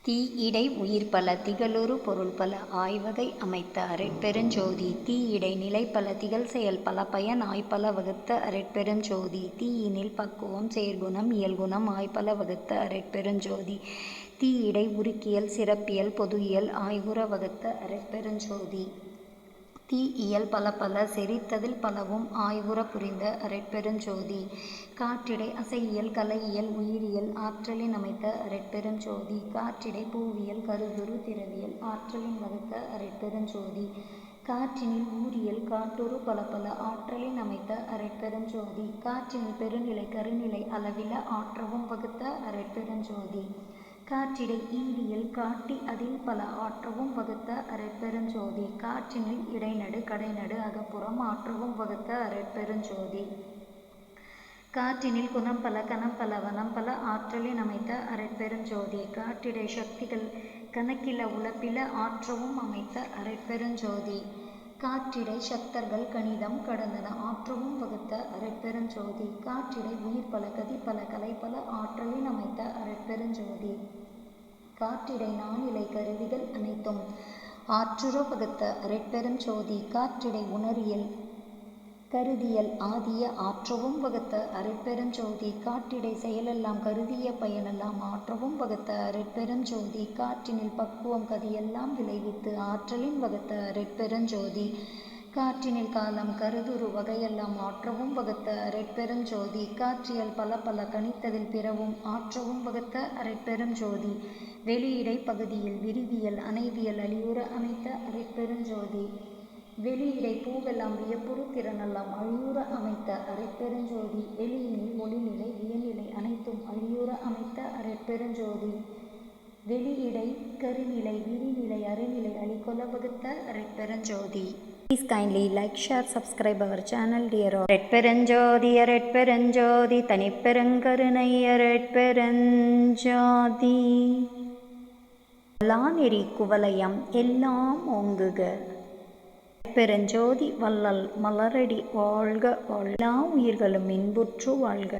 தீயிடை உயிர்பல திகழுறு பொருள்பல ஆய்வகை அமைத்த அருட்பெருஞ்சோதி தீயிடை நிலைப்பல திகழ்செயல் பல பயன் ஆய்பல வகுத்த அருட்பெருஞ்சோதி தீயினில் பக்குவம் செயற்குணம் இயல்குணம் ஆய்பல வகுத்த அருட்பெருஞ்சோதி தீயிடை உருக்கியல் சிறப்பியல் பொதுஇயல் ஆய்வுற வகுத்த அருட்பெருஞ்சோதி தீயியல் பலபல செறித்ததில் பலவும் ஆய்வுற புரிந்த அருட்பெருஞ்சோதி காற்றிடை அசையியல் கலையியல் உயிரியல் ஆற்றலின் அமைத்த அருட்பெருஞ்சோதி காற்றிடை பூவியல் கருதுரு திரவியல் ஆற்றலின் வகுத்த அருட்பெருஞ்சோதி காற்றினில் ஊரியல் காட்டுறு பலபல ஆற்றலின் அமைத்த அருட்பெருஞ்சோதி காற்றினில் பெருநிலை கருநிலை அளவில ஆற்றவும் வகுத்த அருட்பெருஞ்சோதி காற்றிடை ஈடியல் காட்டி அதில் பல ஆற்றவும் வகுத்த அருட்பெருஞ்சோதி காற்றினில் இடைநடு கடைநடு அகப்புறம் ஆற்றவும் வகுத்த அருட்பெருஞ்சோதி காற்றினில் குணம் பல கணம் பல வனம் பல ஆற்றலின் அமைத்த அருட்பெருஞ்சோதி காற்றிடை சக்திகள் கணக்கில உழப்பில ஆற்றவும் அமைத்த அருட்பெருஞ்சோதி காற்றிடை சக்தர்கள் கணிதம் கடந்தன ஆற்றவும் வகுத்த அருட்பெருஞ்சோதி காற்றிடை உயிர் பல கதி பல கலை பல ஆற்றலின் அமைத்த அருட்பெருஞ்சோதி காற்றிடை நானிலை கருவிகள் அனைத்தும் ஆற்றுற வகுத்த அருட்பெருஞ்சோதி காற்றிடை உணரியல் கருதியல் ஆதிய ஆற்றவும் வகுத்த அருட்பெருஞ்சோதி காற்றிடை செயலெல்லாம் கருதிய பயனெல்லாம் ஆற்றவும் வகுத்த அருட்பெருஞ்சோதி காற்றினில் பக்குவம் கதியெல்லாம் விளைவித்து ஆற்றலின் வகுத்த அருட்பெருஞ்சோதி காற்றினில் காலம் கருதுரு வகையெல்லாம் ஆற்றவும் வகுத்த அருட்பெருஞ்சோதி காற்றியல் பல பல கணித்ததில் பிறவும் ஆற்றவும் வகுத்த அருட்பெருஞ்சோதி வெளியிடை பகுதியில் விரிவியல் அணைவியல் அழிவுற அமைத்த அருட்பெருஞ்சோதி வெளியிடை பூவெல்லாம் வியப்புறு திறனெல்லாம் அழியுற அமைத்த அருட்பெருஞ்சோதி வெளியினில் ஒளிநிலை வியநிலை அனைத்தும் அழியுற அமைத்த அருட்பெருஞ்சோதி வெளியிடை கருநிலை விரிநிலை அருநிலை அழிகொல வகுத்த அருட்பெருஞ்சோதி. Please kindly like, share, subscribe our channel dear. அருட்பெருஞ்சோதி அருட்பெருஞ்சோதி தனிப்பெருங்கருணை அருட்பெருஞ்சோதி நெறி குவலயம் எல்லாம் ஓங்குக பெருஞ்சோதி வள்ளல் மலரடி வாழ்க எல்லா உயிர்களும் இன்புற்று வாழ்க.